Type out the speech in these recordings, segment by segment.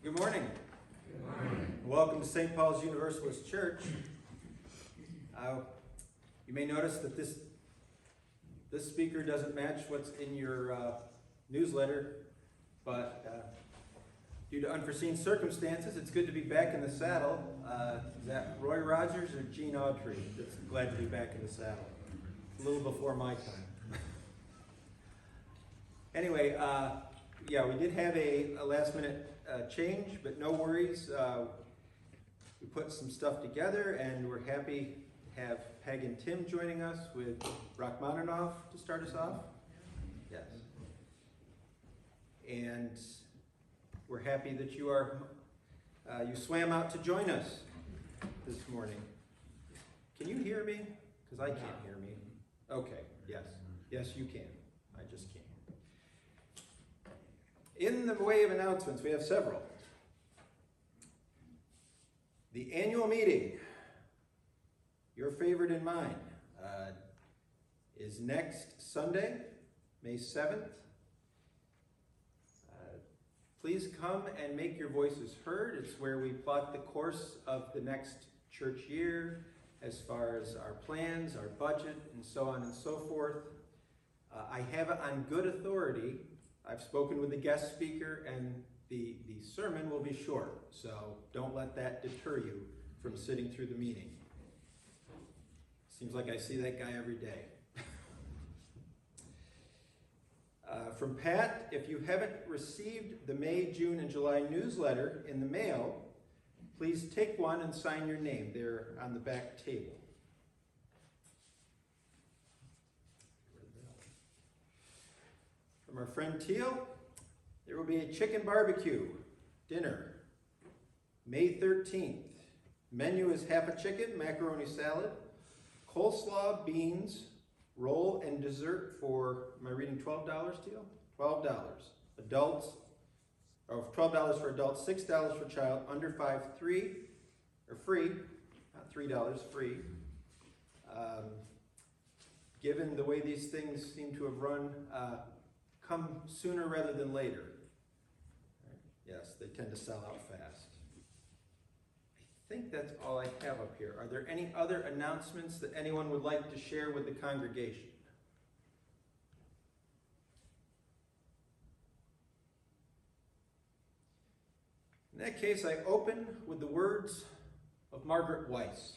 Good morning. Good morning. Welcome to St. Paul's Universalist Church. You may notice that this speaker doesn't match what's in your newsletter, but due to unforeseen circumstances, it's good to be back in the saddle. Is that Roy Rogers or Gene Autry? That's glad to be back in the saddle. A little before my time. Anyway, yeah, we did have a last-minute change, but no worries. We put some stuff together, and we're happy to have Peg and Tim joining us with Rachmaninoff to start us off. Yes. And we're happy that you swam out to join us this morning. Can you hear me? Because I can't hear me. Okay, yes. Yes, you can. I just can't. In the way of announcements, we have several. The annual meeting, your favorite and mine, is next Sunday, May 7th. Please come and make your voices heard. It's where we plot the course of the next church year as far as our plans, our budget, and so on and so forth. I have it on good authority. I've spoken with the guest speaker, and the sermon will be short, so don't let that deter you from sitting through the meeting. Seems like I see that guy every day. From Pat, if you haven't received the May, June, and July newsletter in the mail, please take one and sign your name. They're on the back table. From our friend Teal, there will be a chicken barbecue dinner, May 13th. Menu is half a chicken, macaroni salad, coleslaw, beans, roll, and dessert for, am I reading $12, Teal? $12. Adults, or $12 for adults, $6 for child, under 5, free, not $3, free. Given the way these things seem to have run, come sooner rather than later. Yes, they tend to sell out fast. I think that's all I have up here. Are there any other announcements that anyone would like to share with the congregation? In that case, I open with the words of Margaret Weiss.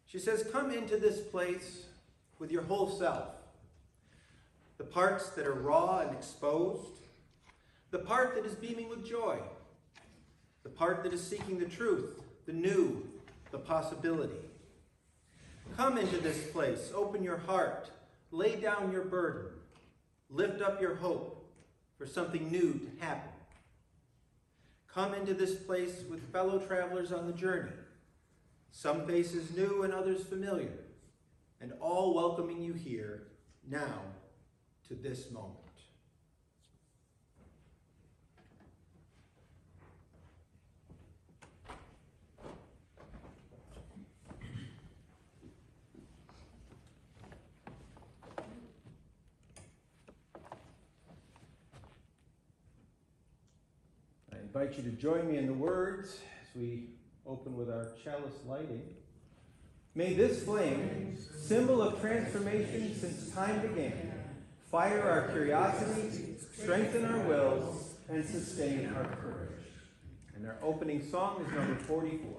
She says, "Come into this place with your whole self. The parts that are raw and exposed, the part that is beaming with joy, the part that is seeking the truth, the new, the possibility. Come into this place, open your heart, lay down your burden, lift up your hope for something new to happen. Come into this place with fellow travelers on the journey, some faces new and others familiar, and all welcoming you here, now, to this moment." I invite you to join me in the words as we open with our chalice lighting. May this flame, symbol of transformation since time began, fire our curiosity, strengthen our wills, and sustain our courage. And our opening song is number 44.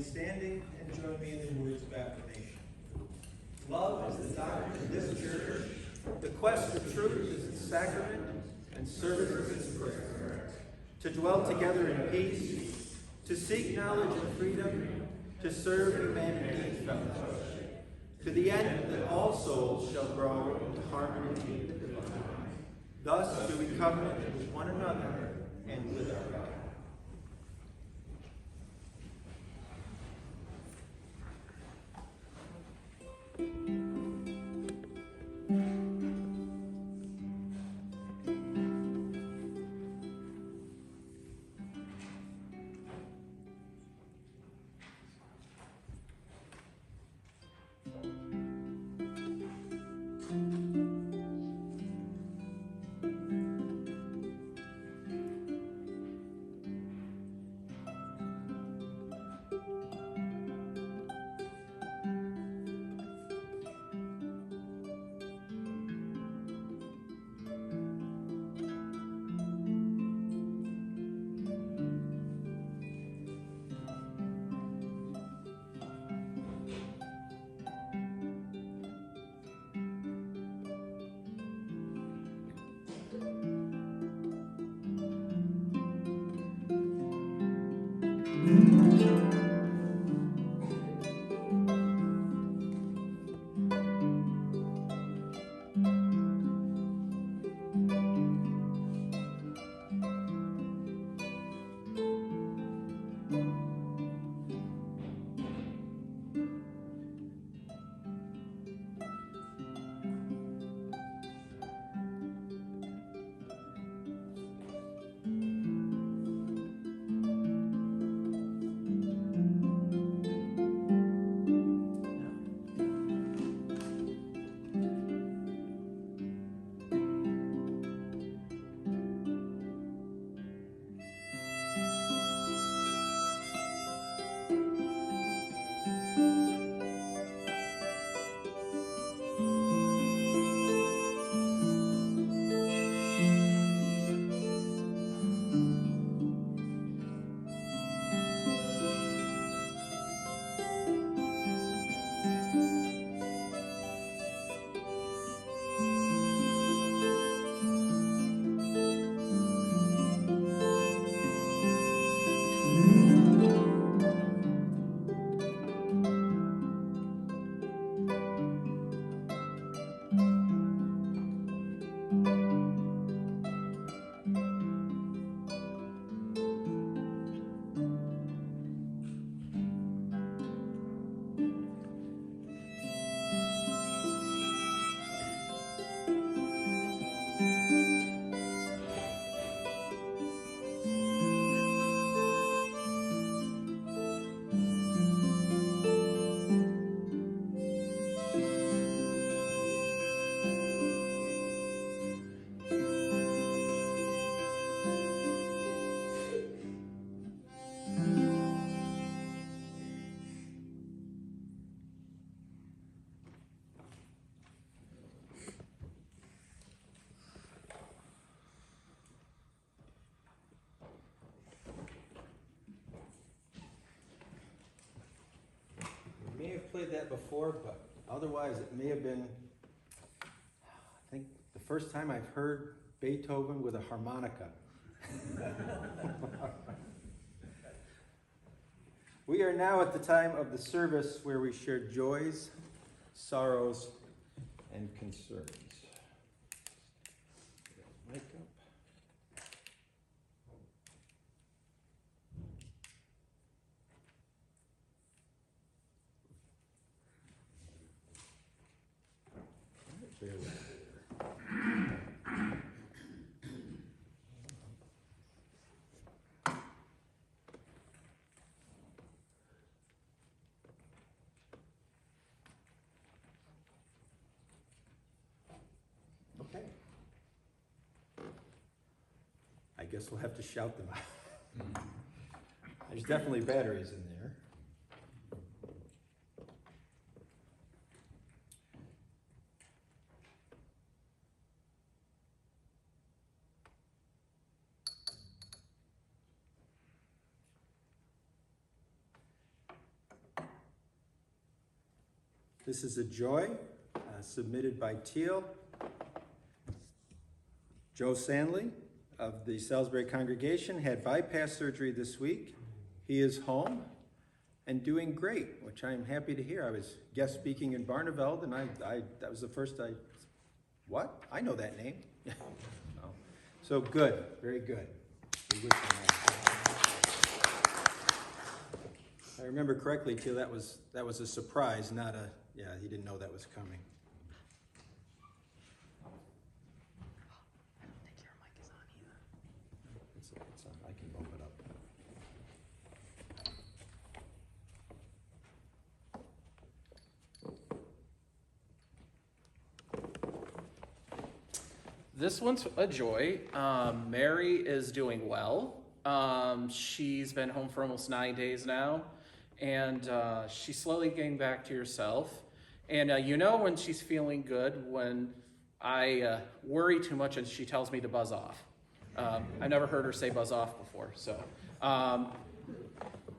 remain standing and join me in the words of affirmation. Love is the doctrine of this church. The quest for truth is its sacrament, and service is its prayer. To dwell together in peace, to seek knowledge and freedom, to serve humanity in fellowship, to the end that all souls shall grow into harmony with the divine. Thus do we covenant with one another and with our God. Played that before, but otherwise it may have been, I think, the first time I've heard Beethoven with a harmonica. We are now at the time of the service where we share joys, sorrows, and concerns. Mic up. Bear with me. Okay. I guess we'll have to shout them out. There's definitely batteries in there. This is a joy submitted by Teal. Joe Sandley of the Salisbury congregation had bypass surgery this week. He is home and doing great, which I'm happy to hear. I was guest speaking in Barneveld, and that was the first what? I know that name. So good, very good. We wish him well. I remember correctly, Teal, that was a surprise, not a, he didn't know that was coming. I don't think your mic is on either. It's on. I can bump it up. This one's a joy. Mary is doing well. She's been home for almost 9 days now, and she's slowly getting back to herself. And you know when she's feeling good, when I worry too much and she tells me to buzz off. I've never heard her say buzz off before, so.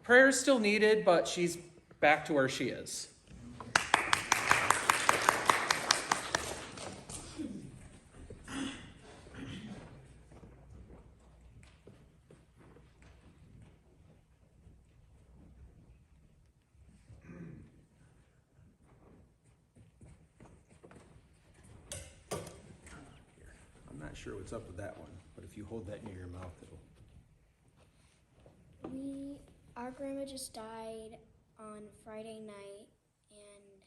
Prayer is still needed, but she's back to where she is. Not sure what's up with that one, but if you hold that near your mouth, it'll. Our grandma just died on Friday night, and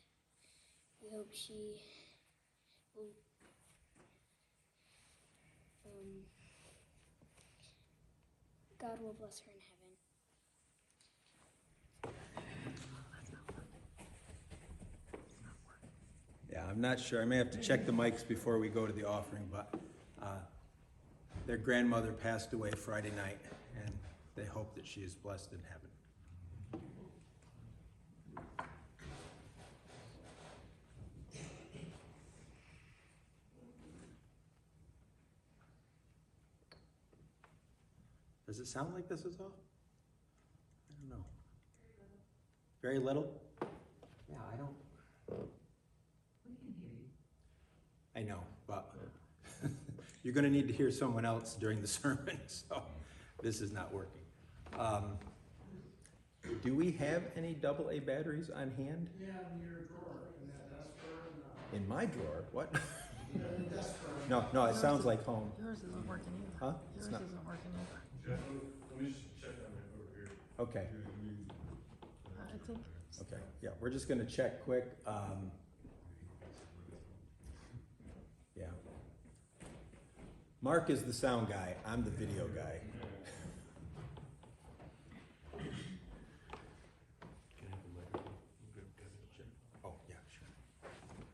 we hope she will, God will bless her in heaven. Yeah, I'm not sure. I may have to check the mics before we go to the offering, but their grandmother passed away Friday night, and they hope that she is blessed in heaven. Does it sound like this is off? I don't know. Very little? Yeah, I don't. We can hear you. I know, but you're going to need to hear someone else during the sermon, so this is not working. Do we have any AA batteries on hand? Yeah, in your drawer, in that desk drawer. In my drawer? What? In the desk drawer. No, it sounds like home. Yours isn't working either. Huh? Yours It's not. isn't working either. Jeff, let me just check on that over here. Okay, I think. okay. Yeah, we're just going to check quick. Yeah. Mark is the sound guy. I'm the video guy. Oh, yeah, sure.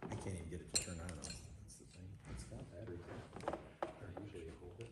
I can't even get it to turn on. That's the thing. It's got batteries. Usually you hold it.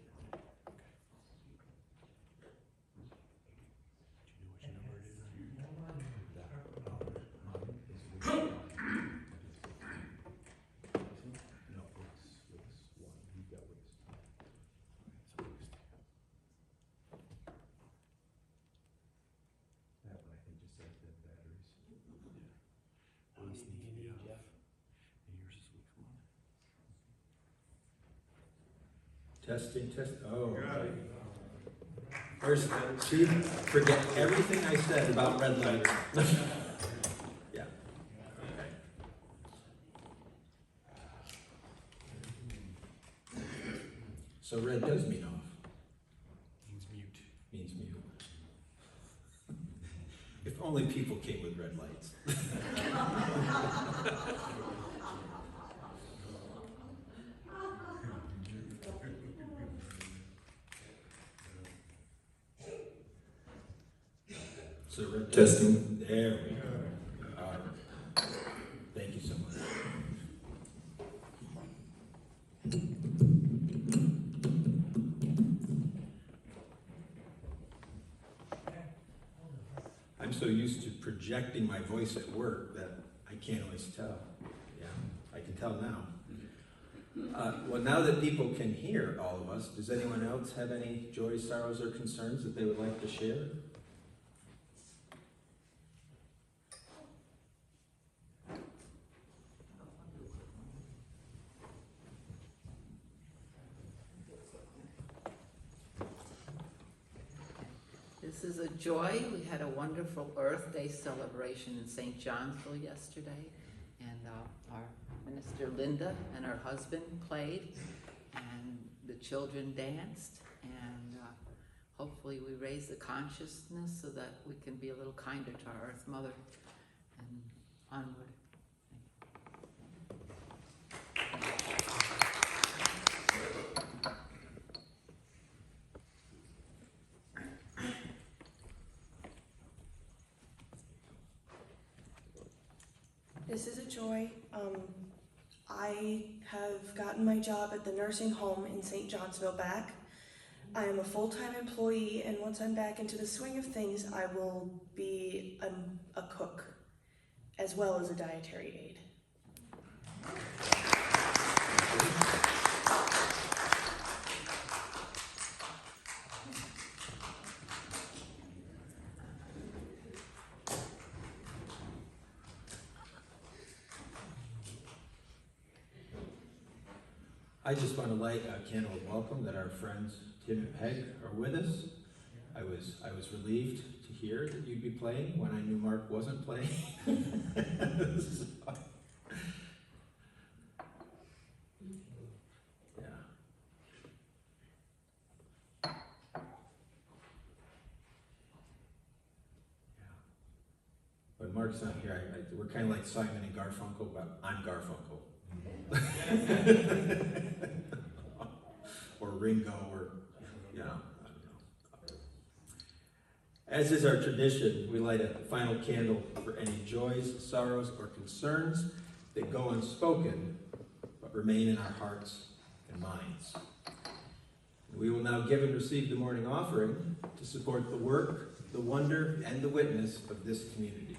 Testing, test. Oh. First, see, forget everything I said about red lights. Yeah. Okay. So red does mean off. Means mute. Means mute. If only people came with red lights. So red testing. There we go. All right. Thank you so much. I'm so used to projecting my voice at work that I can't always tell. Yeah, I can tell now. Well, now that people can hear all of us, does anyone else have any joys, sorrows, or concerns that they would like to share? This is a joy. We had a wonderful Earth Day celebration in St. Johnsville yesterday, and our minister Linda and her husband played, and the children danced, and hopefully we raise the consciousness so that we can be a little kinder to our Earth Mother and onward. This is a joy. I have gotten my job at the nursing home in St. Johnsville back. I am a full-time employee, and once I'm back into the swing of things, I will be a cook as well as a dietary aide. I just want to light a candle of welcome that our friends Tim and Peg are with us. I was relieved to hear that you'd be playing when I knew Mark wasn't playing. So, yeah. When Mark's not here, we're kind of like Simon and Garfunkel, but I'm Garfunkel. Or Ringo, or, you know, I don't know. As is our tradition, we light a final candle for any joys, sorrows, or concerns that go unspoken, but remain in our hearts and minds. We will now give and receive the morning offering to support the work, the wonder, and the witness of this community.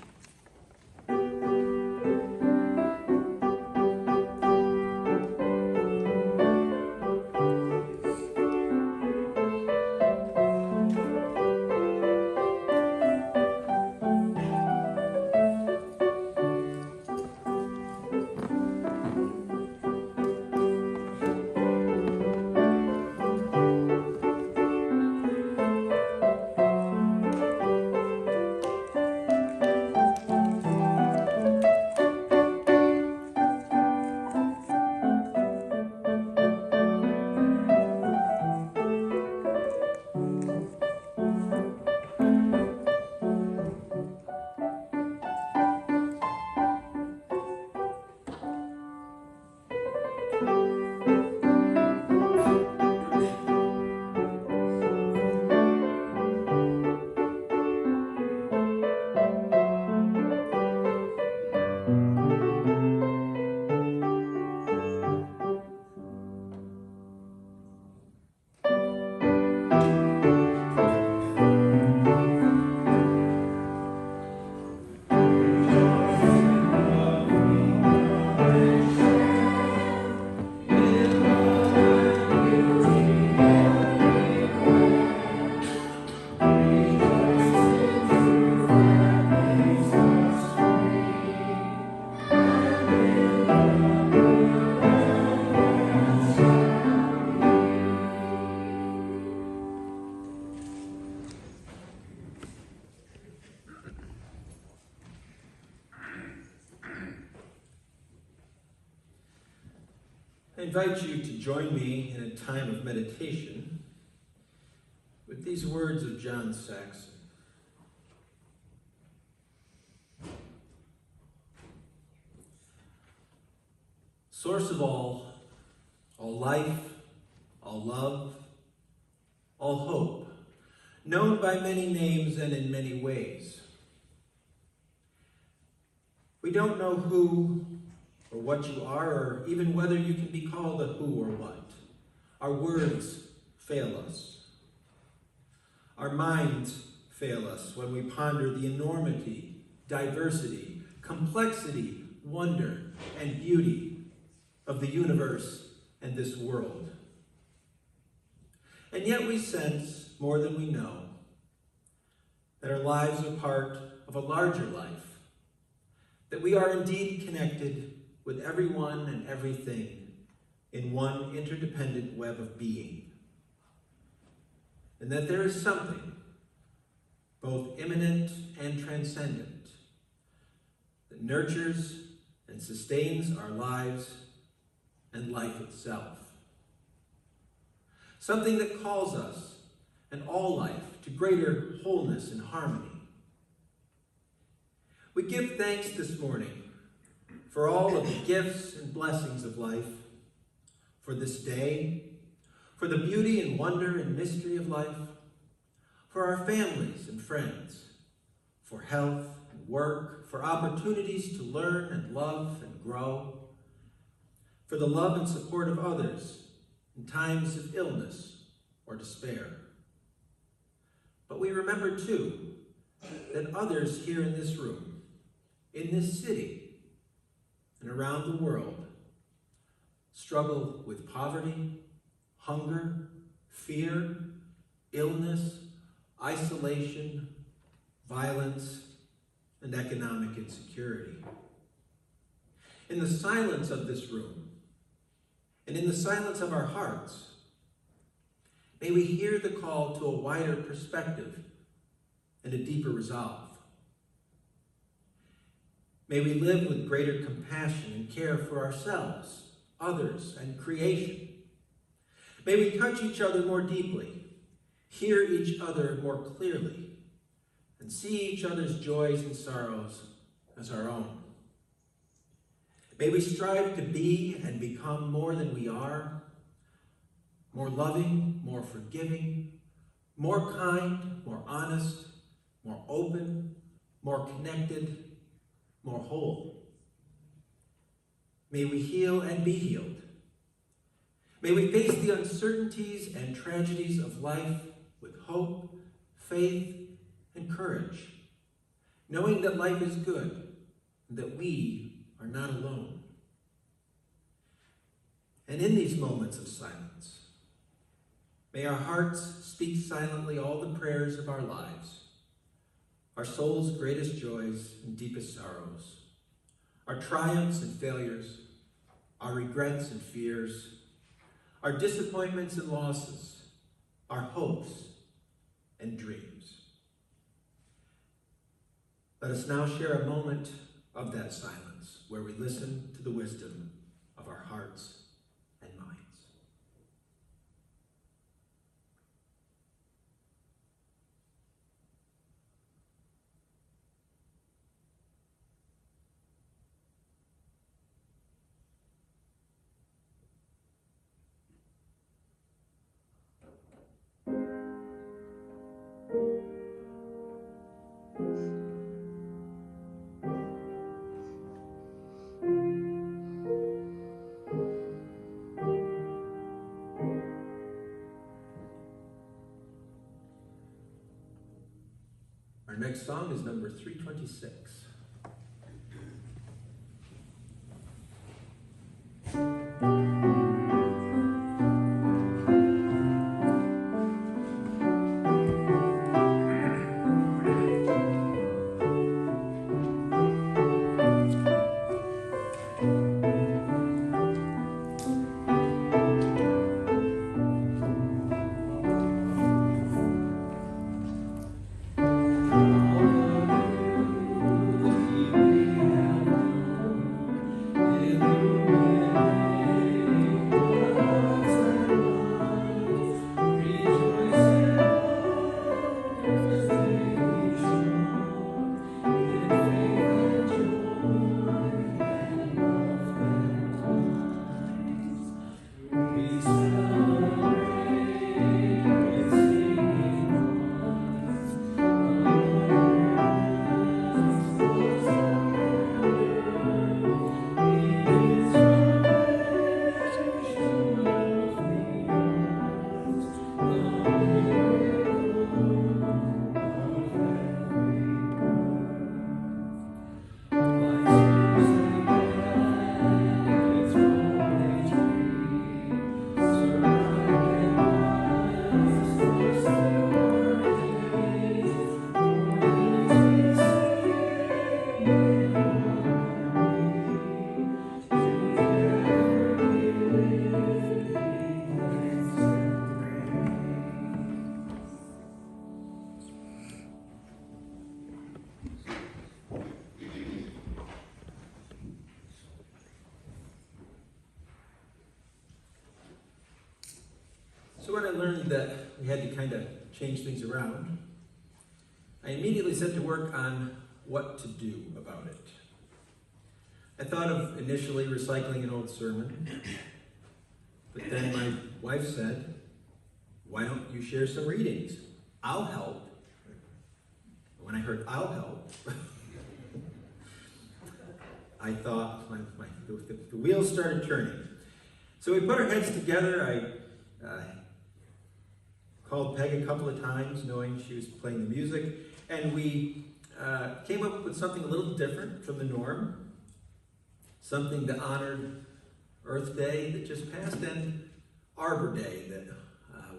I invite you to join me in a time of meditation with these words of John Saxon. Source of all life, all love, all hope, known by many names and in many ways. We don't know who or what you are, or even whether you can be called a who or what. Our words fail us. Our minds fail us when we ponder the enormity, diversity, complexity, wonder, and beauty of the universe and this world. And yet we sense, more than we know, that our lives are part of a larger life, that we are indeed connected with everyone and everything in one interdependent web of being, and that there is something both immanent and transcendent, that nurtures and sustains our lives and life itself. Something that calls us and all life to greater wholeness and harmony. We give thanks this morning for all of the gifts and blessings of life, for this day, for the beauty and wonder and mystery of life, for our families and friends, for health and work, for opportunities to learn and love and grow, for the love and support of others in times of illness or despair. But we remember, too, that others here in this room, in this city, and around the world, struggle with poverty, hunger, fear, illness, isolation, violence, and economic insecurity. In the silence of this room, and in the silence of our hearts, may we hear the call to a wider perspective and a deeper resolve. May we live with greater compassion and care for ourselves, others, and creation. May we touch each other more deeply, hear each other more clearly, and see each other's joys and sorrows as our own. May we strive to be and become more than we are, more loving, more forgiving, more kind, more honest, more open, more connected, more whole. May we heal and be healed. May we face the uncertainties and tragedies of life with hope, faith, and courage, knowing that life is good and that we are not alone. And in these moments of silence, may our hearts speak silently all the prayers of our lives, our soul's greatest joys and deepest sorrows, our triumphs and failures, our regrets and fears, our disappointments and losses, our hopes and dreams. Let us now share a moment of that silence where we listen to the wisdom of our hearts and minds. Our next song is number 326. that we had to kind of change things around, I immediately set to work on what to do about it. I thought of initially recycling an old sermon, but then my wife said, "Why don't you share some readings? I'll help." When I heard "I'll help," I thought the wheels started turning. So we put our heads together. I called Peggy a couple of times, knowing she was playing the music, and we came up with something a little different from the norm, something that honored Earth Day that just passed and Arbor Day that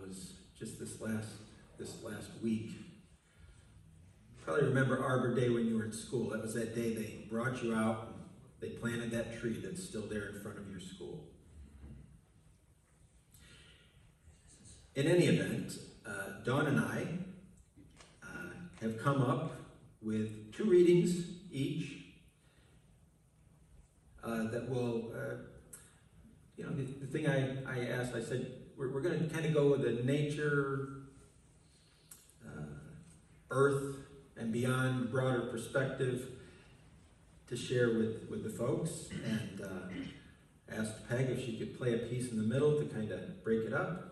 was just this last week. Probably remember Arbor Day when you were in school. That was that day they brought you out and they planted that tree that's still there in front of your school. In any event, Dawn and I have come up with 2 readings each that will, the thing I asked, I said, we're going to kind of go with a nature, earth, and beyond broader perspective to share with the folks, and asked Peg if she could play a piece in the middle to kind of break it up.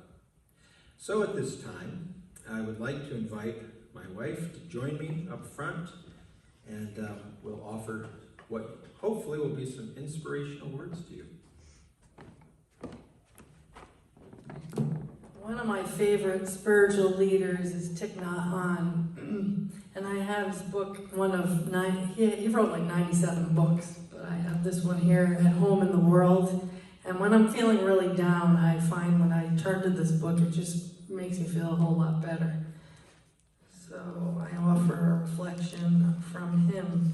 So at this time, I would like to invite my wife to join me up front, and we'll offer what hopefully will be some inspirational words to you. One of my favorite spiritual leaders is Thich Nhat Hanh, and I have his book, one of 9, he wrote like 97 books, but I have this one here, At Home in the World, and when I'm feeling really down, I find when I turn to this book, it just makes me feel a whole lot better. So I offer a reflection from him.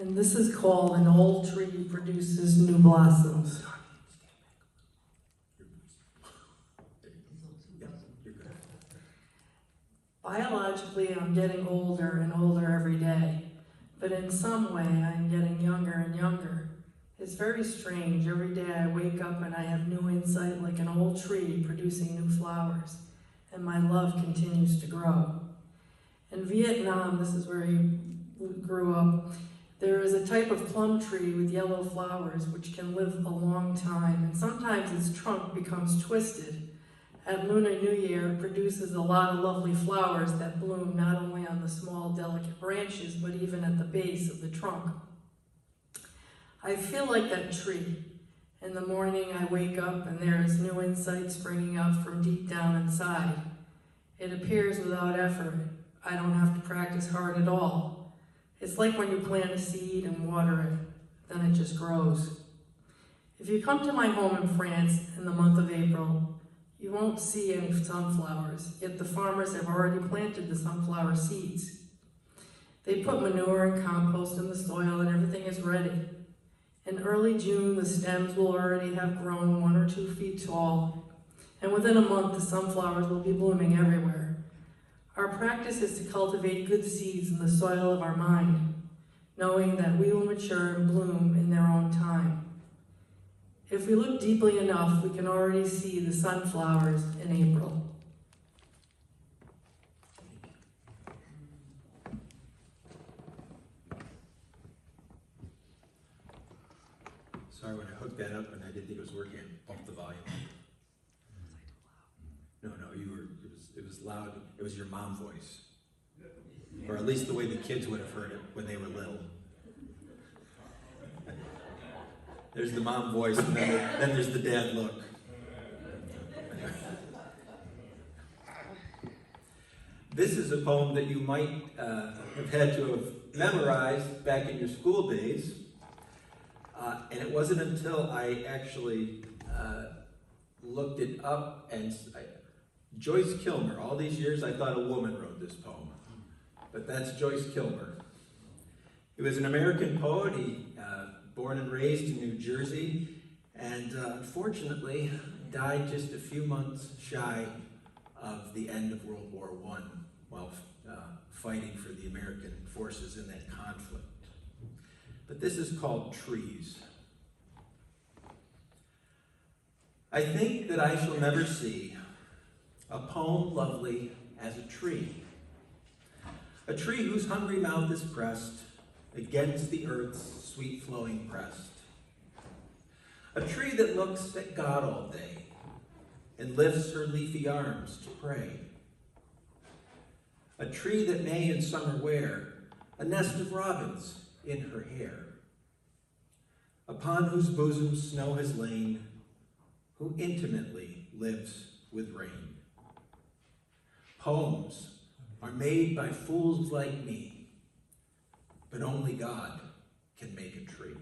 And this is called An Old Tree Produces New Blossoms. Biologically, I'm getting older and older every day, but in some way, I'm getting younger and younger. It's very strange. Every day I wake up and I have new insight like an old tree producing new flowers, and my love continues to grow. In Vietnam, this is where he grew up, there is a type of plum tree with yellow flowers which can live a long time, and sometimes its trunk becomes twisted. At Lunar New Year, it produces a lot of lovely flowers that bloom not only on the small, delicate branches, but even at the base of the trunk. I feel like that tree. In the morning, I wake up and there is new insight springing up from deep down inside. It appears without effort. I don't have to practice hard at all. It's like when you plant a seed and water it, then it just grows. If you come to my home in France in the month of April, you won't see any sunflowers, yet the farmers have already planted the sunflower seeds. They put manure and compost in the soil and everything is ready. In early June, the stems will already have grown 1 or 2 feet tall, and within a month, the sunflowers will be blooming everywhere. Our practice is to cultivate good seeds in the soil of our mind, knowing that we will mature and bloom in their own time. If we look deeply enough, we can already see the sunflowers in April. Sorry, when I hooked that up and I didn't think it was working, I bumped the volume. No, it was loud. It was your mom voice. Or at least the way the kids would have heard it when they were little. There's the mom voice, and then there's the dad look. This is a poem that you might have had to have memorized back in your school days. And it wasn't until I actually looked it up, and Joyce Kilmer, all these years I thought a woman wrote this poem. But that's Joyce Kilmer. He was an American poet. He born and raised in New Jersey, and unfortunately died just a few months shy of the end of World War I while fighting for the American forces in that conflict. But this is called Trees. I think that I shall never see a poem lovely as a tree whose hungry mouth is pressed against the earth's sweet flowing breast. A tree that looks at God all day and lifts her leafy arms to pray. A tree that may in summer wear a nest of robins in her hair, upon whose bosom snow has lain, who intimately lives with rain. Poems are made by fools like me, but only God can make a tree.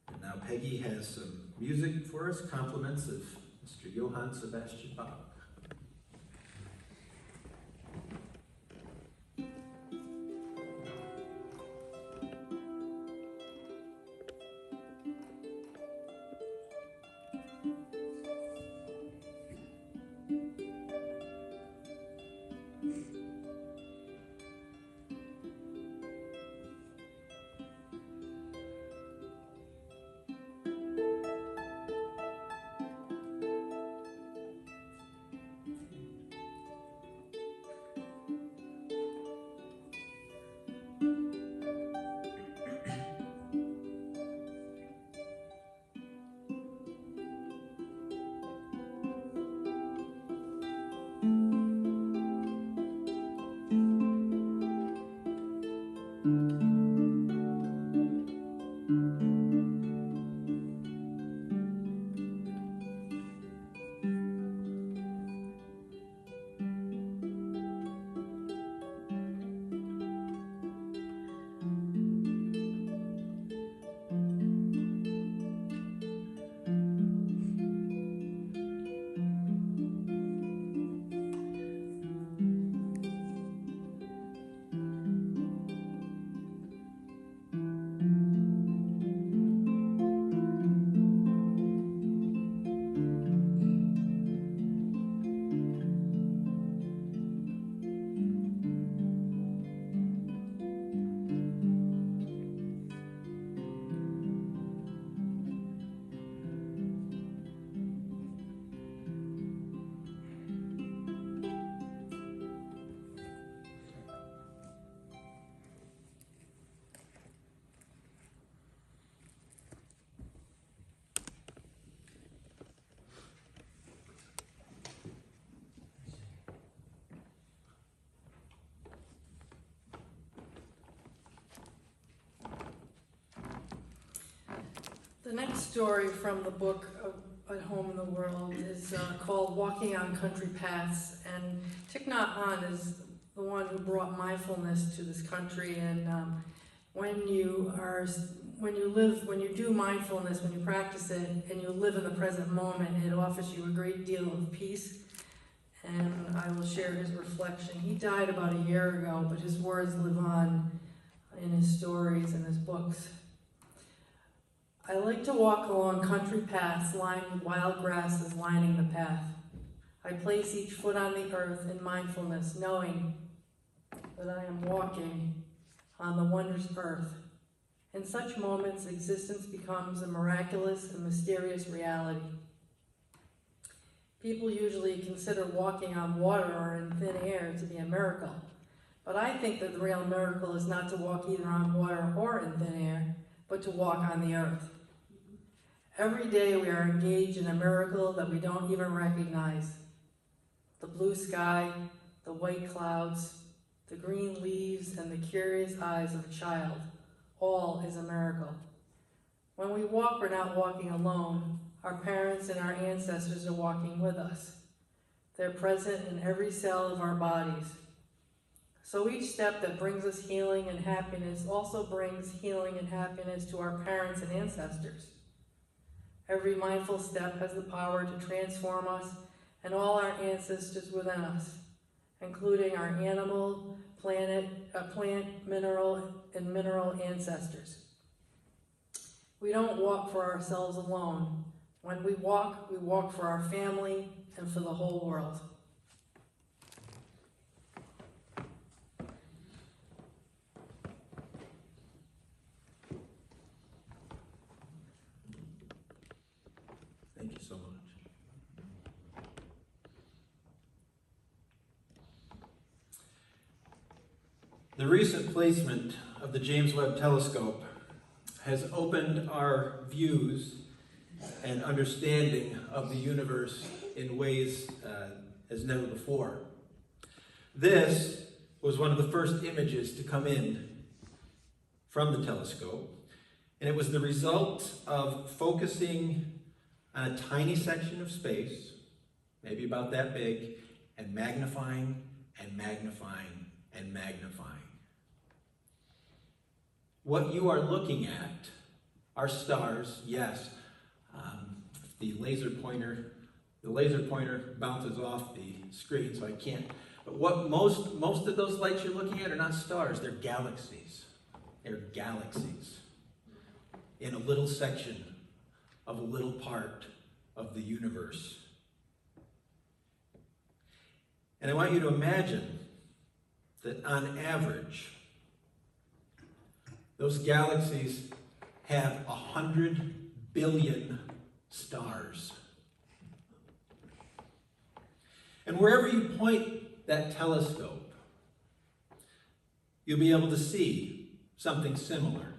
And now Peggy has some music for us, compliments of Mr. Johann Sebastian Bach. The next story from the book At Home in the World is called Walking on Country Paths, and Thich Nhat Hanh is the one who brought mindfulness to this country. And when you do mindfulness, when you practice it and you live in the present moment, it offers you a great deal of peace. And I will share his reflection. He died about a year ago, but his words live on in his stories and his books. I like to walk along country paths lined with wild grasses lining the path. I place each foot on the earth in mindfulness, knowing that I am walking on the wondrous earth. In such moments, existence becomes a miraculous and mysterious reality. People usually consider walking on water or in thin air to be a miracle, but I think that the real miracle is not to walk either on water or in thin air, but to walk on the earth. Every day we are engaged in a miracle that we don't even recognize. The blue sky, the white clouds, the green leaves, and the curious eyes of a child, all is a miracle. When we walk, we're not walking alone. Our parents and our ancestors are walking with us. They're present in every cell of our bodies. So each step that brings us healing and happiness also brings healing and happiness to our parents and ancestors. Every mindful step has the power to transform us and all our ancestors within us, including our animal, plant, mineral, and mineral ancestors. We don't walk for ourselves alone. When we walk for our family and for the whole world. The recent placement of the James Webb Telescope has opened our views and understanding of the universe in ways as never before. This was one of the first images to come in from the telescope, and it was the result of focusing on a tiny section of space, maybe about that big, and magnifying and magnifying and magnifying. What you are looking at are stars, yes. The laser pointer bounces off the screen, so I can't. But what most of those lights you're looking at are not stars, they're galaxies. They're galaxies in a little section of a little part of the universe. And I want you to imagine that on average, those galaxies have 100 billion stars. And wherever you point that telescope, you'll be able to see something similar.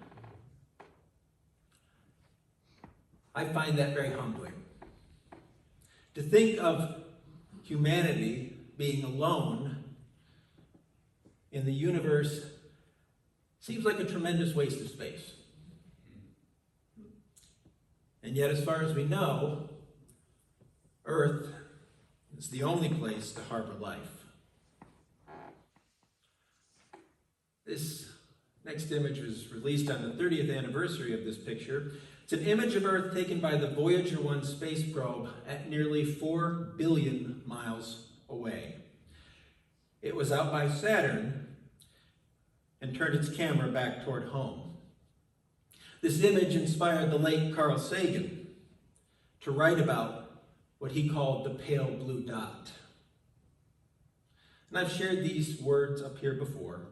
I find that very humbling. To think of humanity being alone in the universe seems like a tremendous waste of space. And yet, as far as we know, Earth is the only place to harbor life. This next image was released on the 30th anniversary of this picture. It's an image of Earth taken by the Voyager 1 space probe at nearly 4 billion miles away. It was out by Saturn and turned its camera back toward home. This image inspired the late Carl Sagan to write about what he called the pale blue dot. And I've shared these words up here before,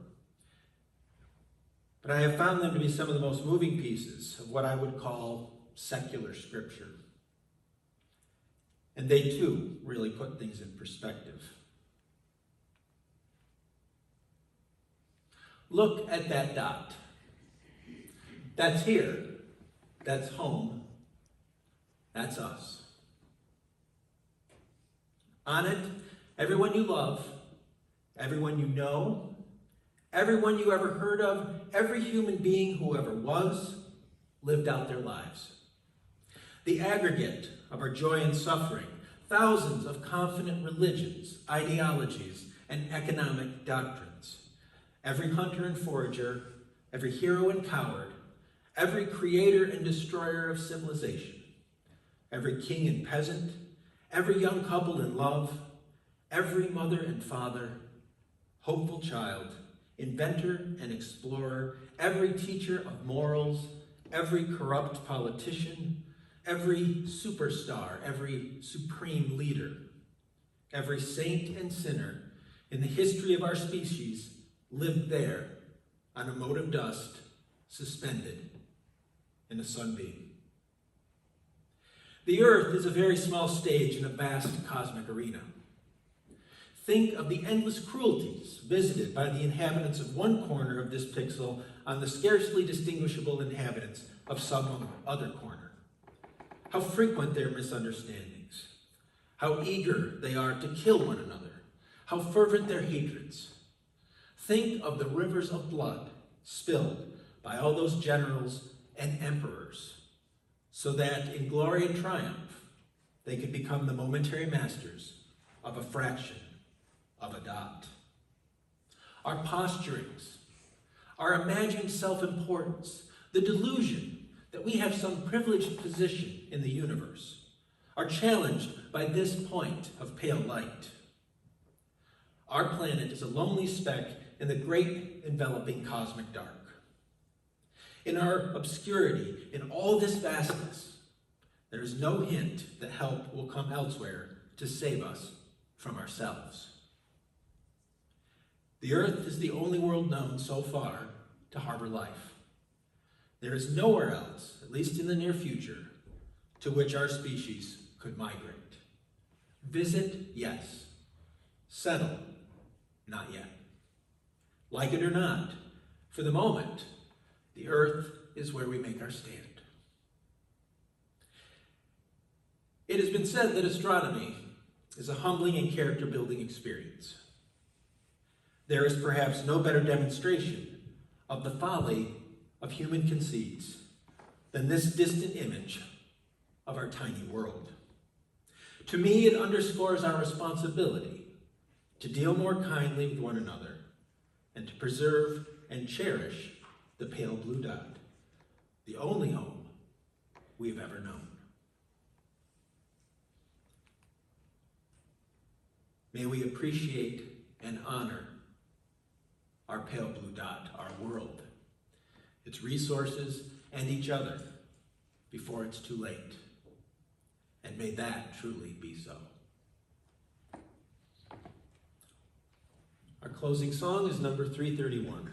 but I have found them to be some of the most moving pieces of what I would call secular scripture. And they too really put things in perspective. Look at that dot. That's here. That's home. That's us. On it, everyone you love, everyone you know, everyone you ever heard of, every human being who ever was, lived out their lives. The aggregate of our joy and suffering, thousands of confident religions, ideologies, and economic doctrines. Every hunter and forager, every hero and coward, every creator and destroyer of civilization, every king and peasant, every young couple in love, every mother and father, hopeful child, inventor and explorer, every teacher of morals, every corrupt politician, every superstar, every supreme leader, every saint and sinner in the history of our species lived there on a mote of dust suspended in a sunbeam. The earth is a very small stage in a vast cosmic arena. Think of the endless cruelties visited by the inhabitants of one corner of this pixel on the scarcely distinguishable inhabitants of some other corner. How frequent their misunderstandings. How eager they are to kill one another. How fervent their hatreds. Think of the rivers of blood spilled by all those generals and emperors, so that in glory and triumph, they could become the momentary masters of a fraction of a dot. Our posturings, our imagined self-importance, the delusion that we have some privileged position in the universe, are challenged by this point of pale light. Our planet is a lonely speck in the great enveloping cosmic dark. In our obscurity, in all this vastness, there is no hint that help will come elsewhere to save us from ourselves. The earth is the only world known so far to harbor life. There is nowhere else, at least in the near future, to which our species could migrate. Visit, yes. Settle, not yet. Like it or not, for the moment, the earth is where we make our stand. It has been said that astronomy is a humbling and character-building experience. There is perhaps no better demonstration of the folly of human conceits than this distant image of our tiny world. To me, it underscores our responsibility to deal more kindly with one another and to preserve and cherish the pale blue dot, the only home we've ever known. May we appreciate and honor our pale blue dot, our world, its resources, and each other before it's too late. And may that truly be so. Our closing song is number 331.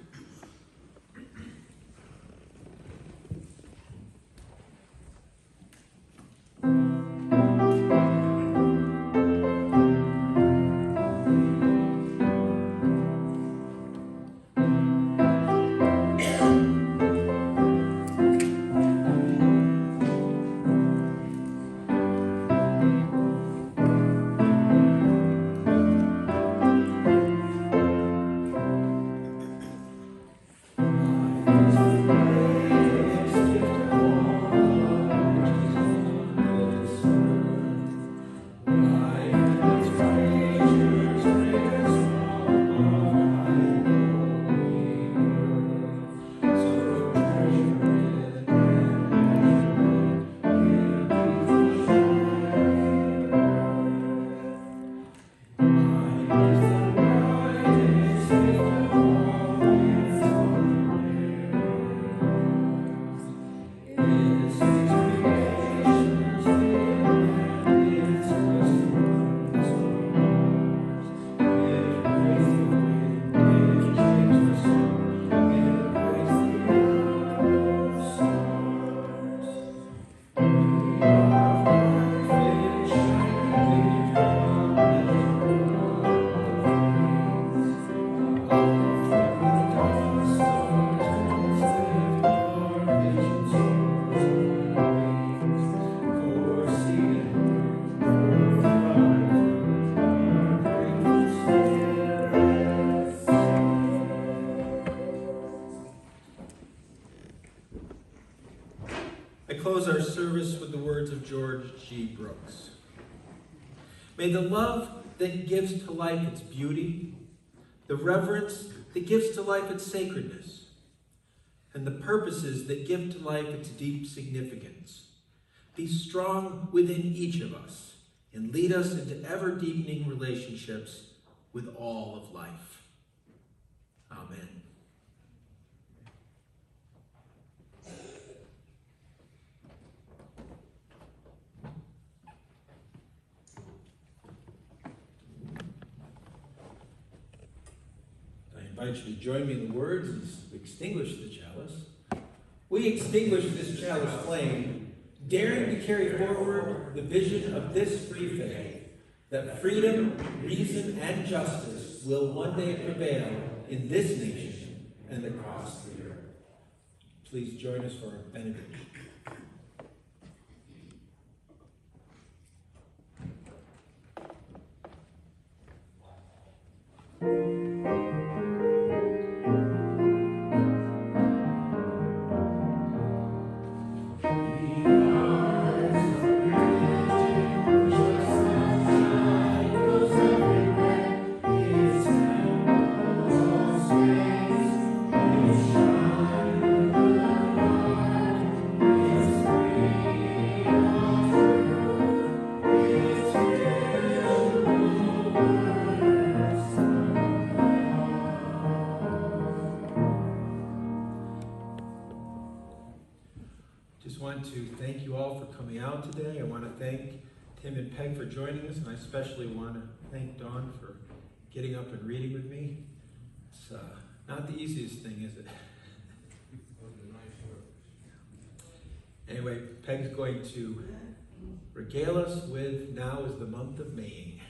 I close our service with the words of George G. Brooks. May the love that gives to life its beauty, the reverence that gives to life its sacredness, and the purposes that give to life its deep significance be strong within each of us and lead us into ever-deepening relationships with all of life. Amen. I invite you to join me in the words as we extinguish the chalice. We extinguish this chalice flame, daring to carry forward the vision of this free faith, that freedom, reason, and justice will one day prevail in this nation and across the earth. Please join us for our benediction. To thank you all for coming out today. I want to thank Tim and Peg for joining us, and I especially want to thank Dawn for getting up and reading with me. It's not the easiest thing, is it? Anyway, Peg's going to regale us with Now is the Month of Maying.